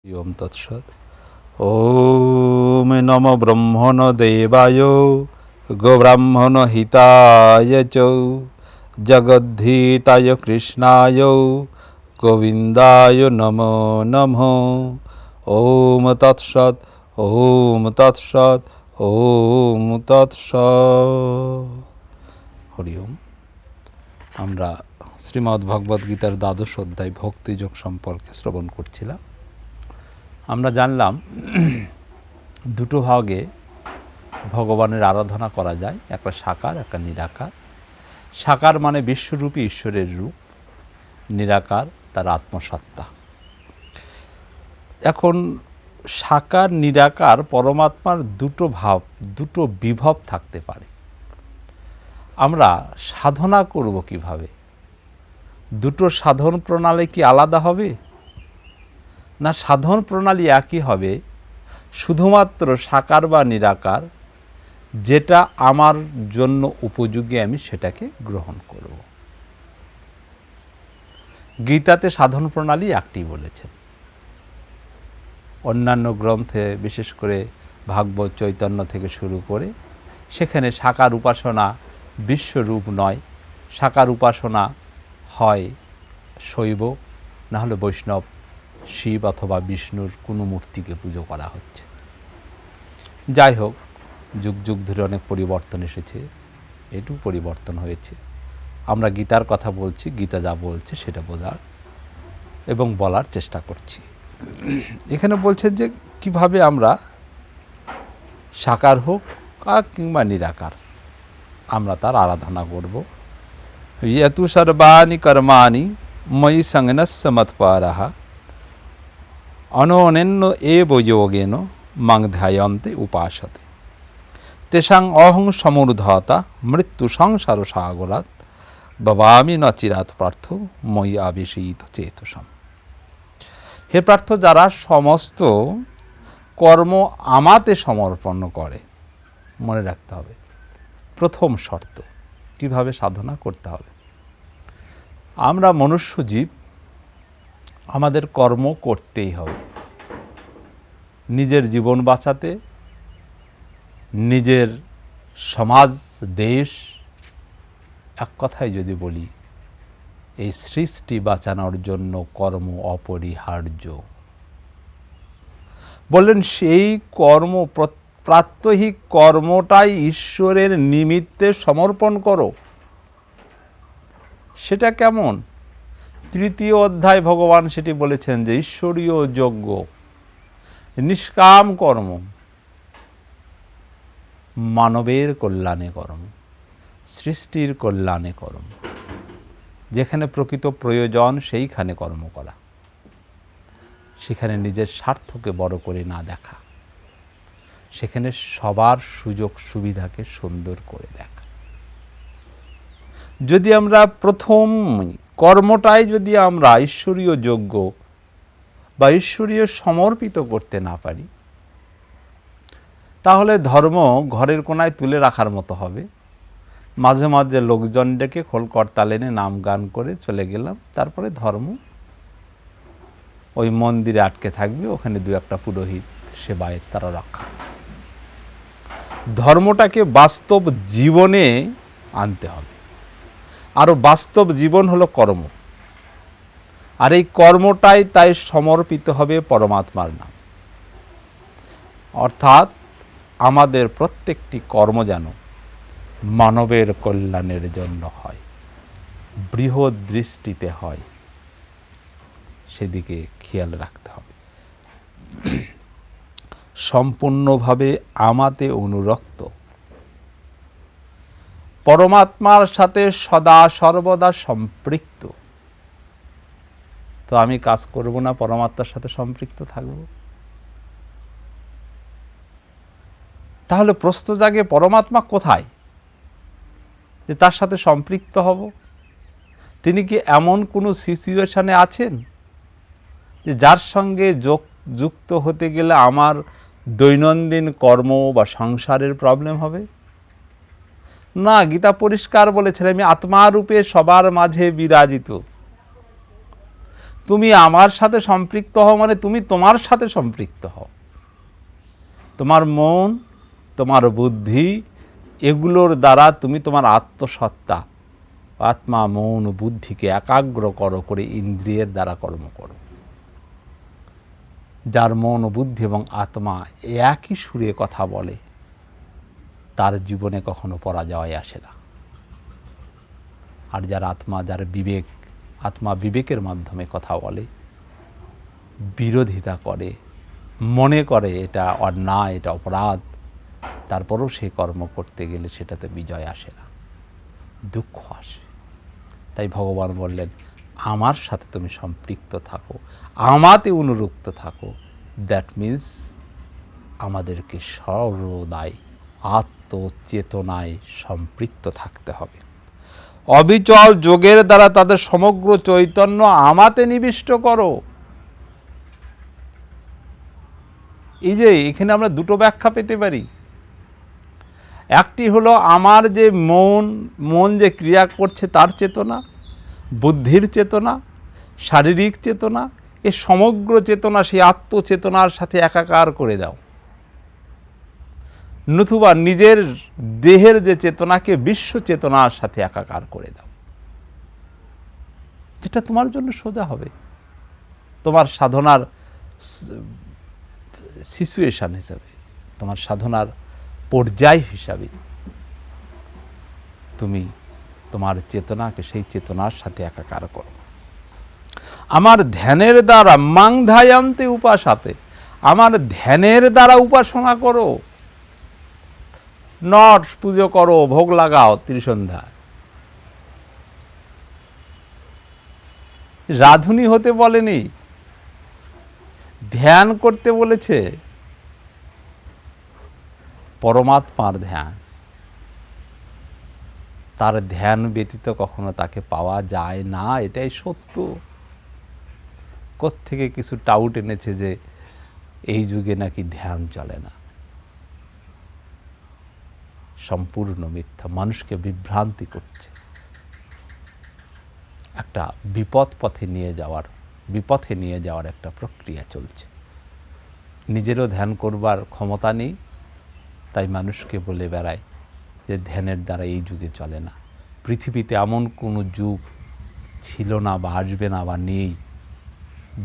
ওম তৎসৎ। ওম নমো ব্রহ্মণ দেবায় গোব্রাহ্মণ হিতায় চ জগদ্ধিতায় কৃষ্ণায় গোবিন্দায় নমো নমঃ। ওম তৎসৎ। ওম তৎসৎ। ওম তৎসৎ। হরি ওম। আমরা শ্রীমদ্ ভগবদ গীতার দ্বাদশ অধ্যায় ভক্তিযোগ সম্পর্কে শ্রবণ করছিলাম। আমরা জানলাম দুটো ভাগে ভগবানের আরাধনা করা যায়, একটা সাকার, একটা নিরাকার। সাকার মানে বিশ্বরূপী ঈশ্বরের রূপ, নিরাকার তার আত্মসত্তা। এখন সাকার নিরাকার পরমাত্মার দুটো ভাব, দুটো বিভব থাকতে পারে। আমরা সাধনা করব কিভাবে? দুটো সাধন প্রণালী কি আলাদা হবে? না, সাধন প্রণালী একই হবে, শুধুমাত্র সাকার বা নিরাকার যেটা আমার জন্য উপযোগী আমি সেটাকে গ্রহণ করব। গীতাতে সাধন প্রণালী একটি বলেছেন। অন্যান্য গ্রন্থে বিশেষ করে ভাগবত, চৈতন্য থেকে শুরু করে সেখানে সাকার উপাসনা বিশ্বরূপ নয়, সাকার উপাসনা হয় শৈব, না হলে বৈষ্ণব, শিব অথবা বিষ্ণুর কোনো মূর্তিকে পুজো করা হচ্ছে। যাই হোক, যুগ যুগ ধরে অনেক পরিবর্তন এসেছে, এটু পরিবর্তন হয়েছে। আমরা গীতার কথা বলছি, গীতা যা বলছে সেটা বোঝার এবং বলার চেষ্টা করছি। এখানে বলছেন যে কিভাবে আমরা সাকার হোক আর কিংবা নিরাকার আমরা তার আরাধনা করব। ইয়তু সর্বাণি কর্মাণি ময়ি সংনস্য মৎপরঃ অনন্যেন এব যোগেন মাং ধ্যায়ন্তে উপাসতে তেষাং অহং সমূর্ধতা মৃত্যু সংসার সাগরাৎ ভবামি ন চিরাৎ পার্থ ময়ি আবেশিত চেতসম। হে পার্থ, যারা সমস্ত কর্ম আমাতে সমর্পণ করে, মনে রাখতে হবে প্রথম শর্ত কিভাবে সাধনা করতে হবে। আমরা মনুষ্য জীব, আমাদের কর্ম করতেই হবে নিজের জীবন বাঁচাতে, নিজের সমাজ, দেশ, এক কথায় যদি বলি এই সৃষ্টি বাঁচানোর জন্য কর্ম অপরিহার্য। বললেন সেই কর্ম, প্রাত্যহিক কর্মটাই ঈশ্বরের নিমিত্তে সমর্পণ করো। সেটা কেমন? তৃতীয় অধ্যায় ভগবান সেটি বলেছেন যে ঈশ্বরীয় যজ্ঞ, নিষ্কাম কর্ম, মানবের কল্যাণে কর্ম, সৃষ্টির কল্যাণে কর্ম, যেখানে প্রকৃত প্রয়োজন সেইখানে কর্ম করা, সেখানে নিজের স্বার্থকে বড় করে না দেখা, সেখানে সবার সুযোগ সুবিধাকে সুন্দর করে দেখা। যদি আমরা প্রথম কর্মটাই যদি আমরা ঈশ্বরীয় যজ্ঞ বা ঈশ্বরীয় সমর্পিত করতে না পারি, তাহলে ধর্ম ঘরের কোনায় তুলে রাখার মতো হবে। মাঝে মাঝে লোকজন ডেকে খোল করতাল এনে নাম গান করে চলে গেলাম, তারপরে ধর্ম ওই মন্দিরে আটকে থাকবে, ওখানে দু একটা পুরোহিত সেবায়েত তারা রক্ষা। ধর্মটাকে বাস্তব জীবনে আনতে হবে। আরও বাস্তব জীবন হলো কর্ম, আর এই কর্মটাই তাই সমর্পিত হবে পরমাত্মার নাম। অর্থাৎ আমাদের প্রত্যেকটি কর্ম যেন মানবের কল্যাণের জন্য হয়, বৃহৎ দৃষ্টিতে হয়, সেদিকে খেয়াল রাখতে হবে। সম্পূর্ণভাবে আমাতে অনুরক্ত, পরমাত্মার সাথে সদা সর্বদা সম্পৃক্ত। তো আমি কাজ করব না, পরমাত্মার সাথে সম্পৃক্ত থাকব? তাহলে প্রশ্ন জাগে পরমাত্মা কোথায় যে তার সাথে সম্পৃক্ত হব? তিনি কি এমন কোনো সিচুয়েশনে আছেন যে যার সঙ্গে যুক্ত হতে গেলে আমার দৈনন্দিন কর্ম বা সংসারের প্রবলেম হবে? না, গীতা পরিষ্কার বলেছেন আমি আত্মারূপে সবার মাঝে বিরাজিত। তুমি আমার সাথে সম্পৃক্ত হও মানে তুমি তোমার সাথে সম্পৃক্ত হও। তোমার মন, তোমার বুদ্ধি, এগুলোর দ্বারা তুমি তোমার আত্মসত্তা, আত্মা, মন, বুদ্ধিকে একাগ্র করে ইন্দ্রিয়ের দ্বারা কর্ম করো। যার মন, বুদ্ধি এবং আত্মা একই সুরে কথা বলে, তার জীবনে কখনো পরাজয় আসে না। আর যার আত্মা, যার বিবেক, আত্মা বিবেকের মাধ্যমে কথা বলে, বিরোধিতা করে, মনে করে এটা অন্যায়, এটা অপরাধ, তারপরও সে কর্ম করতে গেলে সেটাতে বিজয় আসে না, দুঃখ আসে। তাই ভগবান বললেন, আমার সাথে তুমি সম্পৃক্ত থাকো, আমাতে অনুরক্ত থাকো। দ্যাট মিন্স আমাদেরকে সর্বদাই আত্মচেতনায় সম্পৃক্ত থাকতে হবে। অবিচল যোগের দ্বারা তাদের সমগ্র চৈতন্য আমাতে নিবিষ্ট করো। এই যে এখানে আমরা দুটো ব্যাখ্যা পেতে পারি। একটি হলো আমার যে মন যে ক্রিয়া করছে তার চেতনা, বুদ্ধির চেতনা, শারীরিক চেতনা, এ সমগ্র চেতনা সেই আত্মচেতনার সাথে একাকার করে দাও। নতুবা নিজের দেহের যে চেতনাকে বিশ্ব চেতনার সাথে একাকার করে দাও, যেটা তোমার জন্য সোজা হবে। তোমার সাধনার সিচুয়েশন হিসাবে, তোমার সাধনার পর্যায় হিসাবে তুমি তোমার চেতনাকে সেই চেতনার সাথে একাকার করো। আমার ধ্যানের দ্বারা মাংধায়ান্তে উপাসাতে, আমার ধ্যানের দ্বারা উপাসনা করো। নট পুজো করো, ভোগ লাগাও ত্রিসন্ধ্যা, রাধুনী হতে বলেনি, ধ্যান করতে বলেছে। পরমাত্মার ধ্যান, তার ধ্যান ব্যতীত কখনো তাকে পাওয়া যায় না, এটাই সত্য। কোত্থেকে কিছু টাউট এনেছে যে এই যুগে নাকি ধ্যান চলে না, সম্পূর্ণ মিথ্যা, মানুষকে বিভ্রান্তি করছে। একটা বিপথে নিয়ে যাওয়ার একটা প্রক্রিয়া চলছে। নিজেরও ধ্যান করবার ক্ষমতা নেই, তাই মানুষকে বলে বেড়ায় যে ধ্যানের দ্বারা এই যুগে চলে না। পৃথিবীতে এমন কোনো যুগ ছিল না বা আসবে না বা নেই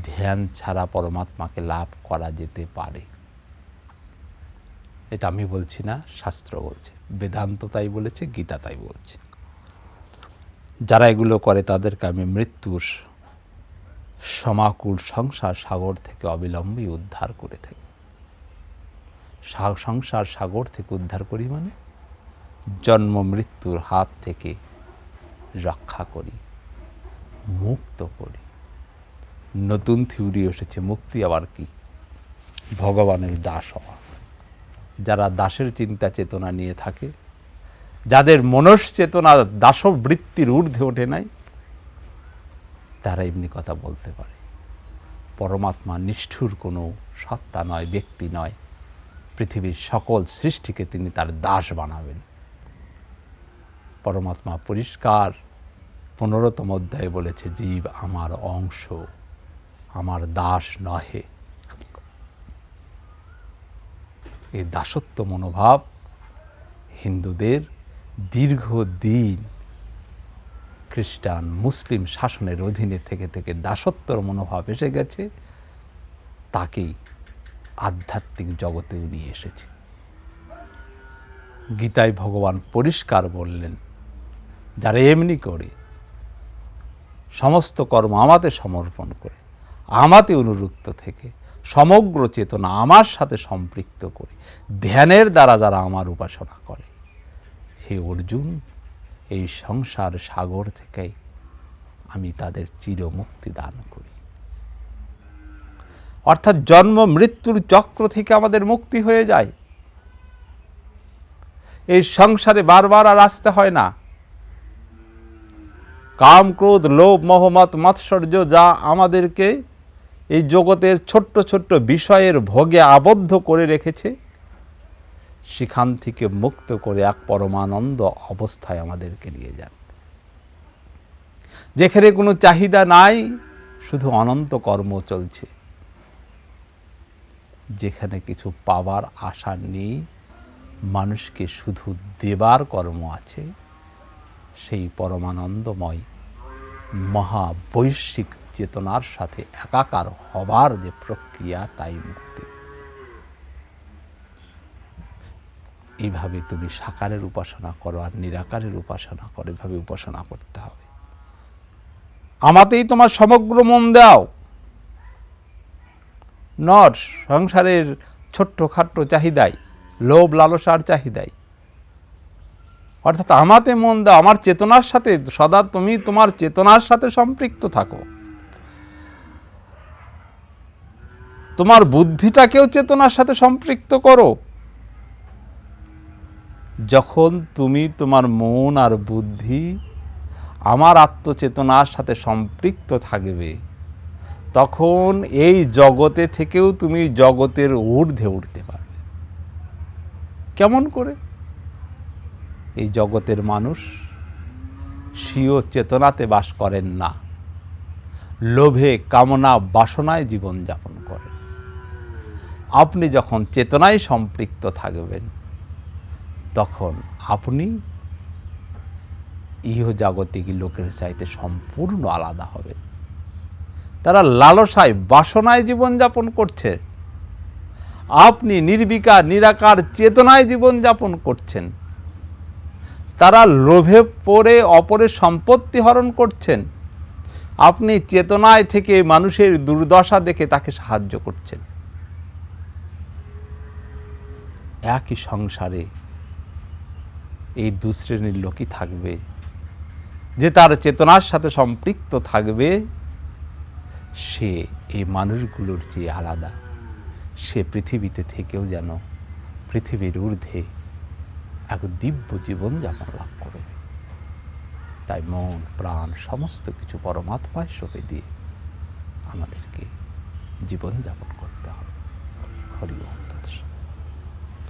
ধ্যান ছাড়া পরমাত্মাকে লাভ করা যেতে পারে। এটা আমি বলছি না, শাস্ত্র বলছে, বেদান্ত তাই বলেছে, গীতা তাই বলছে। যারা এগুলো করে তাদেরকে আমি মৃত্যুর সমাকুল সংসার সাগর থেকে অবিলম্বে উদ্ধার করে থাকি। সংসার সাগর থেকে উদ্ধার করি মানে জন্ম মৃত্যুর হাত থেকে রক্ষা করি, মুক্ত করি। নতুন থিওরি এসেছে, মুক্তি আবার কি? ভগবানের দাস হওয়া। যারা দাসের চিন্তা চেতনা নিয়ে থাকে, যাদের মনশ্চেতনা দাসবৃত্তির ঊর্ধ্বে ওঠে নাই, তারা এমনি কথা বলতে পারে। পরমাত্মা নিষ্ঠুর কোনো সত্তা নয়, ব্যক্তি নয়। পৃথিবীর সকল সৃষ্টিকে তিনি তার দাস বানাবেন। পরমাত্মা পরিষ্কার 15তম অধ্যায়ে বলেছে, জীব আমার অংশ, আমার দাস নহে। এই দাসত্ব মনোভাব হিন্দুদের দীর্ঘদিন খ্রিস্টান মুসলিম শাসনের অধীনে থেকে থেকে দাসত্বর মনোভাব এসে গেছে, তাকেই আধ্যাত্মিক জগতেও নিয়ে এসেছে। গীতায় ভগবান পরিষ্কার বললেন, যারা এমনি করে সমস্ত কর্ম আমাতে সমর্পণ করে, আমাতে অনুরক্ত থেকে সমগ্র চেতনা আমার সাথে সম্পৃক্ত করে ধ্যানের দ্বারা যারা আমার উপাসনা করে, হে অর্জুন, এই সংসার সাগর থেকে আমি তাদের চিরমুক্তি দান করি। অর্থাৎ জন্ম মৃত্যুর চক্র থেকে আমাদের মুক্তি হয়ে যায়। এই সংসারে বারবার আর আসতে হয় না। কাম, ক্রোধ, লোভ, মোহ, মত, মাৎসর্য যা আমাদেরকে এই জগতের ছোট্ট ছোট্ট বিষয়ের ভোগে আবদ্ধ করে রেখেছে, সেখান থেকে মুক্ত করে এক পরমানন্দ অবস্থায় আমাদেরকে নিয়ে যান, যেখানে কোনো চাহিদা নাই, শুধু অনন্ত কর্ম চলছে, যেখানে কিছু পাওয়ার আশা নেই, মানুষকে শুধু দেবার কর্ম আছে। সেই পরমানন্দময় মহাবৈশ্বিক চেতনার সাথে একাকার হবার যে প্রক্রিয়া, তাই মুক্তি। এইভাবে তুমি সাকারের উপাসনা করো আর নিরাকারের উপাসনা করো, এভাবে উপাসনা করতে হবে। আমাতেই তোমার সমগ্র মন দাও, নট সংসারের ছোট্টখাট্ট চাহিদায়, লোভ লালসার চাহিদায়। অর্থাৎ আমাতে মন দাও, আমার চেতনার সাথে সদা তুমি তোমার চেতনার সাথে সম্পৃক্ত থাকো। তোমার বুদ্ধিটাকেও চেতনার সাথে সম্পৃক্ত করো। যখন তুমি তোমার মন আর বুদ্ধি আমার আত্মচেতনার সাথে সম্পৃক্ত থাকবে, তখন এই জগতে থেকেও তুমি জগতের ঊর্ধ্বে উঠতে পারবে। কেমন করে? এই জগতের মানুষ স্বীয় চেতনাতে বাস করেন না, লোভে কামনা বাসনায় জীবনযাপন করেন। আপনি যখন চেতনায় সম্পৃক্ত থাকবেন, তখন আপনি ইহজাগতিক লোকের চাইতে সম্পূর্ণ আলাদা হবে। তারা লালসায় বাসনায় জীবনযাপন করছে, আপনি নির্বিকার নিরাকার চেতনায় জীবনযাপন করছেন। তারা লোভে পড়ে অপরের সম্পত্তি হরণ করছেন, আপনি চেতনায় থেকে মানুষের দুর্দশা দেখে তাকে সাহায্য করছেন। একই সংসারে এই দু শ্রেণীর লোকই থাকবে। যে তার চেতনার সাথে সম্পৃক্ত থাকবে, সে এই মানুষগুলোর চেয়ে আলাদা। সে পৃথিবীতে থেকেও যেন পৃথিবীর ঊর্ধ্বে এক দিব্য জীবনযাপন লাভ করবে। তাই মন প্রাণ সমস্ত কিছু পরমাত্মায় সঁপে দিয়ে আমাদেরকে জীবনযাপন করতে হবে। হরি ওম।